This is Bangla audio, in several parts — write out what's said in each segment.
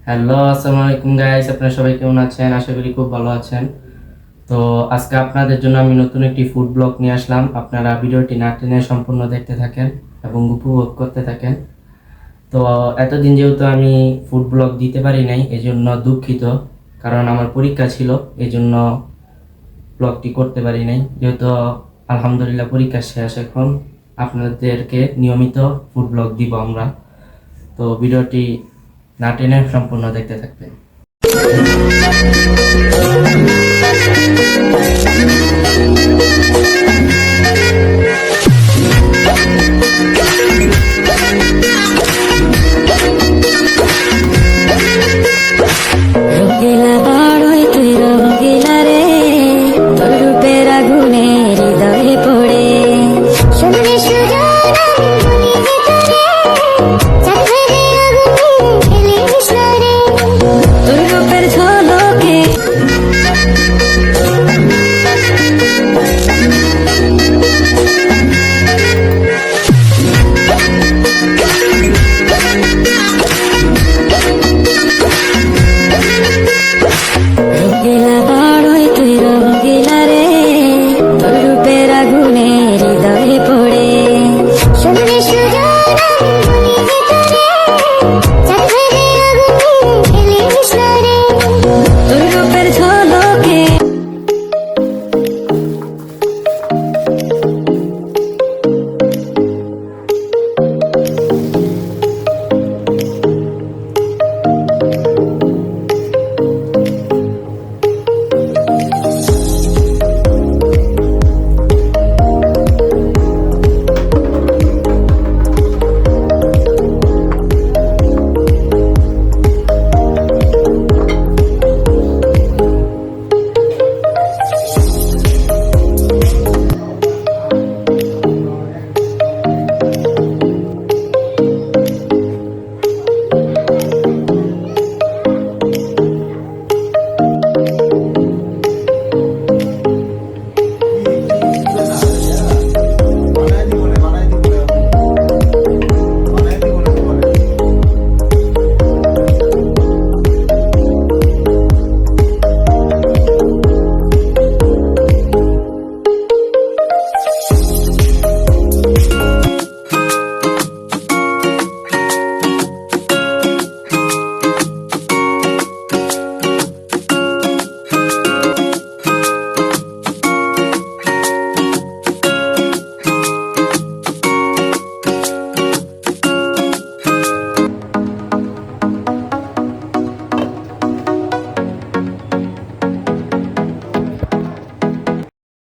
হ্যালো, আসসালামু আলাইকুম গাইস। আপনারা সবাই কেমন আছেন? আশা করি খুব ভালো আছেন। তো আজকে আপনাদের জন্য আমি নতুন একটি ফুড ব্লগ নিয়ে আসলাম। আপনারা ভিডিওটি না টেনে সম্পূর্ণ দেখতে থাকেন এবং উপভোগ করতে থাকেন। তো এতদিন যেহেতু আমি ফুড ব্লগ দিতে পারি নাই, এজন্য দুঃখিত, কারণ আমার পরীক্ষা ছিল, এজন্য ব্লগটি করতে পারি নাই। যেহেতু আলহামদুলিল্লাহ পরীক্ষা শেষ, এখন আপনাদেরকে নিয়মিত ফুড ব্লগ দিব আমরা। তো ভিডিওটি না টেনে সম্পূর্ণ দেখতে থাকবেন। রঙিলা বাড়ই তুই রঙিলা রে, তোর রূপের আগুনে হৃদয়ে পড়ে সামনে সোজা মনে ভিতরে চাঁদরে আগুনে খেলিস না রে, তোর রূপের ঝলকে রঙিলা বাড়ই তুই রঙিলা রে, তোর রূপের আগুনে হৃদয়ে পড়ে সামনে সোজা মনে ভিতরে চাঁদরে আগুনে খেলিস না রে, তোর রূপের ঝলকে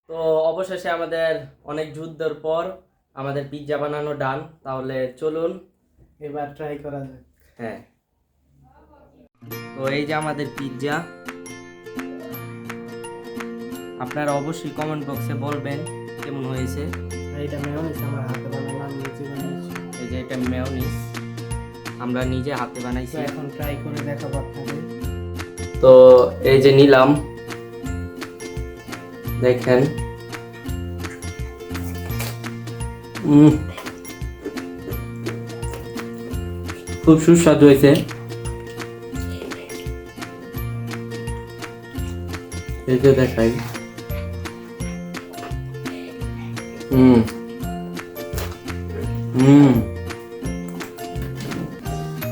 তো অবশেষে আমাদের অনেক যুদ্ধের পর আমাদের পিৎজা বানানো ডান। তাহলে চলুন এবার ট্রাই করা যাক। হ্যাঁ, তো এই যে আমাদের পিৎজা। আপনারা অবশ্যই কমেন্ট বক্সে বলবেন কেমন হয়েছে। এইটা মেয়োনিজ আমার হাতে বানালাম, নিজে বানিয়েছি। এই যে এটা মেয়োনিজ আমরা নিজে হাতে বানাইছি। তো এখন ট্রাই করে দেখাবো আপনাদের। তো এই যে নিলাম, দেখেন। খুব সুস্বাদু হয়েছে। এই যে দেখাই।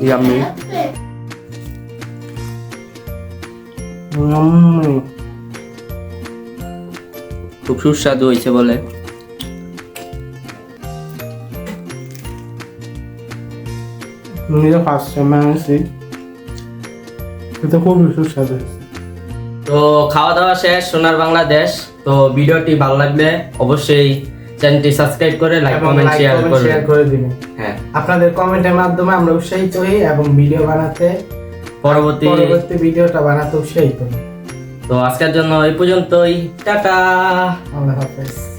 ইয়াম্মি। খুব সুস্বাদু হয়েছে বলে। নিজে ফার্স্ট টাইম বানিয়েছি, এটা খুবই সুস্বাদু হয়েছে। তো খাওয়া দাওয়া শেষ সোনার বাংলাদেশ। তো ভিডিওটি ভালো লাগলে অবশ্যই চ্যানেলটি সাবস্ক্রাইব করে লাইক কমেন্ট শেয়ার করে দিবেন। হ্যাঁ, আপনাদের কমেন্টের মাধ্যমে আমরা উৎসাহিত হই এবং ভিডিও বানাতে পরবর্তী ভিডিওটা বানাতে উৎসাহিত হই। তো আজকের জন্য এই পর্যন্তই। টাটা। আল্লাহ হাফেজ।